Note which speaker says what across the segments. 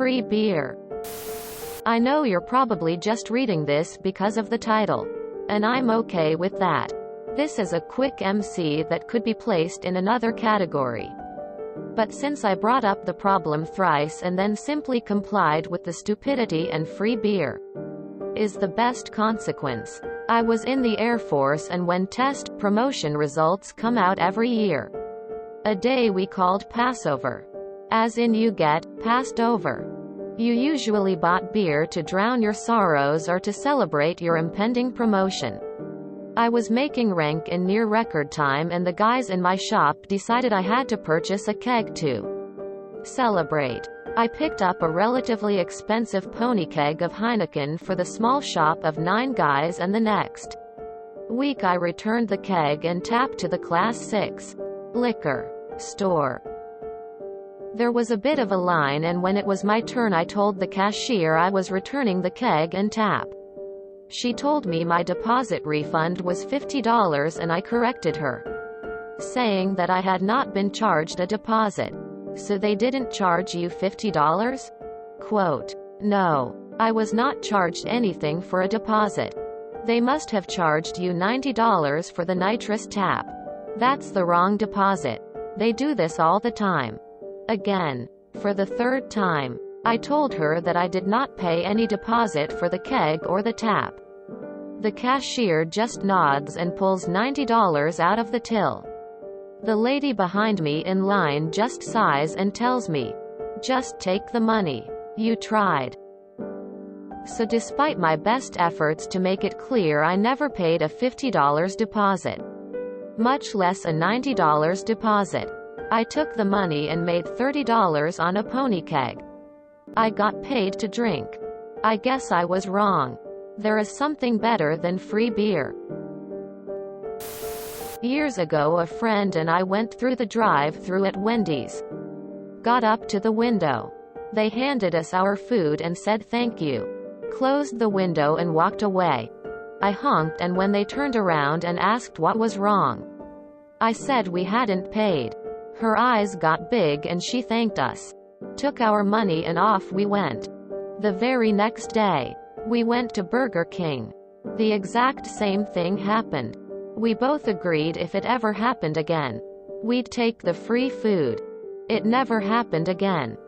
Speaker 1: free beer. I know you're probably just reading this because of the title. And I'm okay with that. This is a quick MC that could be placed in another category. But since I brought up the problem thrice and then simply complied with the stupidity, and free beer is the best consequence. I was in the Air Force, and when test promotion results come out every year, a day we called Passover. As in you get passed over. You usually bought beer to drown your sorrows or to celebrate your impending promotion. I was making rank in near record time, and the guys in my shop decided I had to purchase a keg to celebrate. I picked up a relatively expensive pony keg of Heineken for the small shop of 9 guys, and the next week I returned the keg and tap to the Class 6 liquor store. There was a bit of a line, and when it was my turn I told the cashier I was returning the keg and tap. She told me my deposit refund was $50, and I corrected her, saying that I had not been charged a deposit. So they didn't charge you $50? Quote, no. I was not charged anything for a deposit. They must have charged you $90 for the nitrous tap. That's the wrong deposit. They do this all the time. Again. For the 3rd time. I told her that I did not pay any deposit for the keg or the tap. The cashier just nods and pulls $90 out of the till. The lady behind me in line just sighs and tells me, just take the money. You tried. So despite my best efforts to make it clear I never paid a $50 deposit, much less a $90 deposit, I took the money and made $30 on a pony keg. I got paid to drink. I guess I was wrong. There is something better than free beer. Years ago, a friend and I went through the drive-thru at Wendy's. Got up to the window. They handed us our food and said thank you. Closed the window and walked away. I honked, and when they turned around and asked what was wrong, I said we hadn't paid. Her eyes got big and she thanked us, took our money, and off we went. The very next day, we went to Burger King. The exact same thing happened. We both agreed if it ever happened again, we'd take the free food. It never happened again.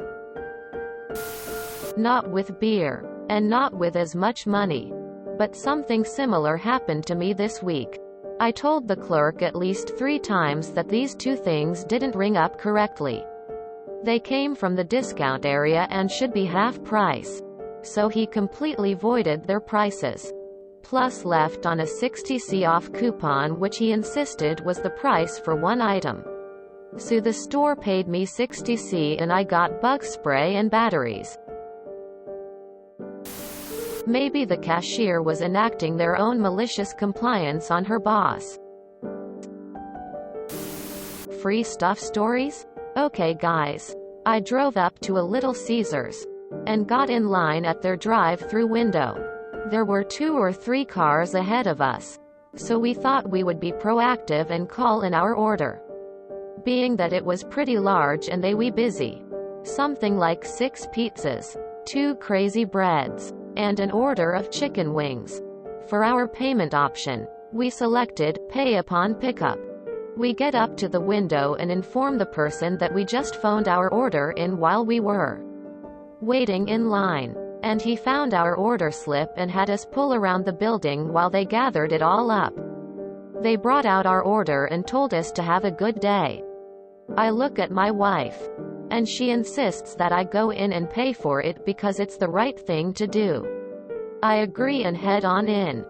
Speaker 1: Not with beer. And not with as much money. But something similar happened to me this week. I told the clerk at least 3 times that these 2 things didn't ring up correctly. They came from the discount area and should be half price. So he completely voided their prices. Plus left on a 60% off coupon, which he insisted was the price for one item. So the store paid me 60% and I got bug spray and batteries. Maybe the cashier was enacting their own malicious compliance on her boss. Free stuff stories? Okay guys. I drove up to a Little Caesars and got in line at their drive-thru window. There were 2 or 3 cars ahead of us, so we thought we would be proactive and call in our order. Being that it was pretty large and they were busy. Something like 6 pizzas, 2 crazy breads, and an order of chicken wings. For our payment option, we selected pay upon pickup. We get up to the window and inform the person that we just phoned our order in while we were waiting in line. And he found our order slip and had us pull around the building while they gathered it all up. They brought out our order and told us to have a good day. I look at my wife, and she insists that I go in and pay for it because it's the right thing to do. I agree and head on in.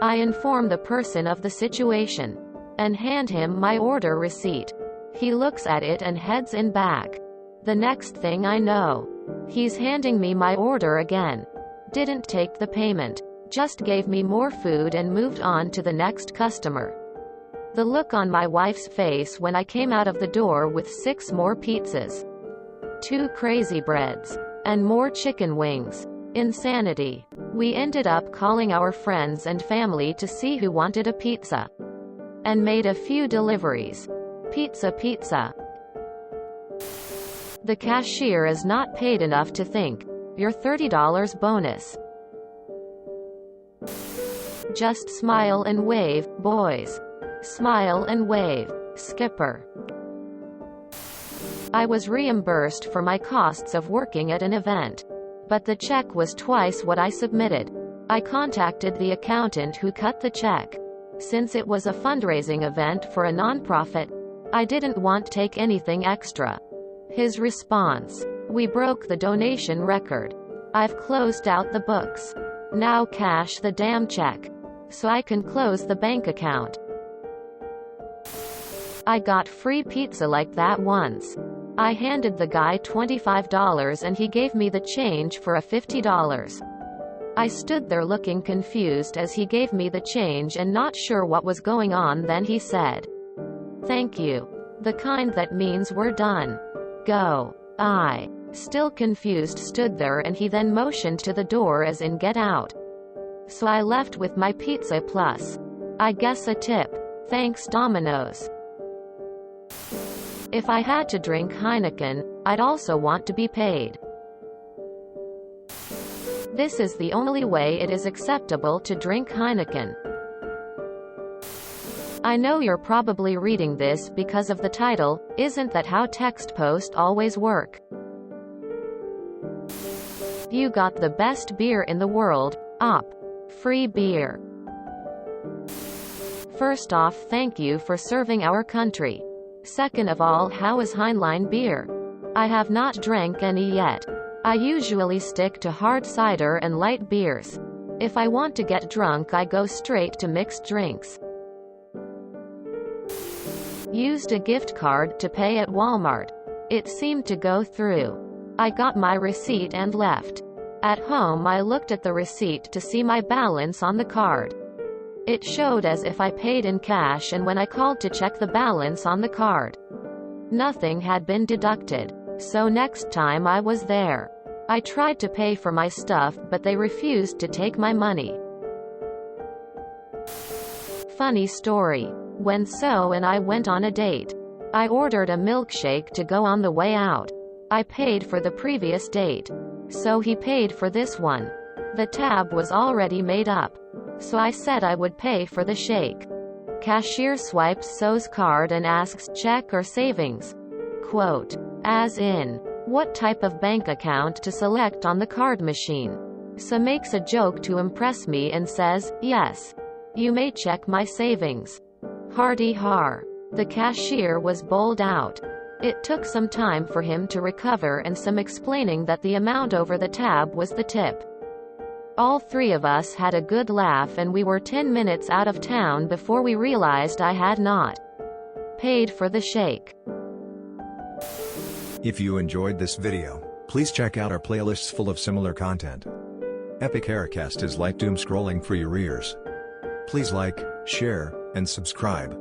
Speaker 1: I inform the person of the situation and hand him my order receipt. He looks at it and heads in back. The next thing I know, he's handing me my order again. Didn't take the payment, just gave me more food and moved on to the next customer. The look on my wife's face when I came out of the door with 6 more pizzas, 2 crazy breads, and more chicken wings. Insanity. We ended up calling our friends and family to see who wanted a pizza, and made a few deliveries. Pizza. The cashier is not paid enough to think. Your $30 bonus. Just smile and wave, boys. Smile and wave. Skipper. I was reimbursed for my costs of working at an event. But the check was twice what I submitted. I contacted the accountant who cut the check. Since it was a fundraising event for a nonprofit, I didn't want to take anything extra. His response: "We broke the donation record. I've closed out the books. Now cash the damn check, so I can close the bank account." I got free pizza like that once. I handed the guy $25 and he gave me the change for a $50. I stood there looking confused as he gave me the change and not sure what was going on. Then he said, "Thank you." The kind that means we're done. Go. I, still confused, stood there and he then motioned to the door as in get out. So I left with my pizza plus, I guess, a tip. Thanks Domino's. If I had to drink Heineken, I'd also want to be paid. This is the only way it is acceptable to drink Heineken. I know you're probably reading this because of the title. Isn't that how text posts always work? You got the best beer in the world. Op. Free beer. First off, thank you for serving our country. Second of all, how is Heinlein beer? I have not drank any yet. I usually stick to hard cider and light beers. If I want to get drunk, I go straight to mixed drinks. Used a gift card to pay at Walmart. It seemed to go through. I got my receipt and left. At home, I looked at the receipt to see my balance on the card. It showed as if I paid in cash, and when I called to check the balance on the card, nothing had been deducted. So next time I was there, I tried to pay for my stuff, but they refused to take my money. Funny story. When So and I went on a date, I ordered a milkshake to go on the way out. I paid for the previous date, so he paid for this one. The tab was already made up, so I said I would pay for the shake. Cashier swipes So's card and asks, check or savings? Quote, as in, what type of bank account to select on the card machine. So makes a joke to impress me and says, yes, you may check my savings. Hardy har. The cashier was bowled out. It took some time for him to recover and some explaining that the amount over the tab was the tip. All three of us had a good laugh, and we were 10 minutes out of town before we realized I had not paid for the shake.
Speaker 2: If you enjoyed this video, please check out our playlists full of similar content. Epic Aircast is like doom scrolling for your ears. Please like, share, and subscribe.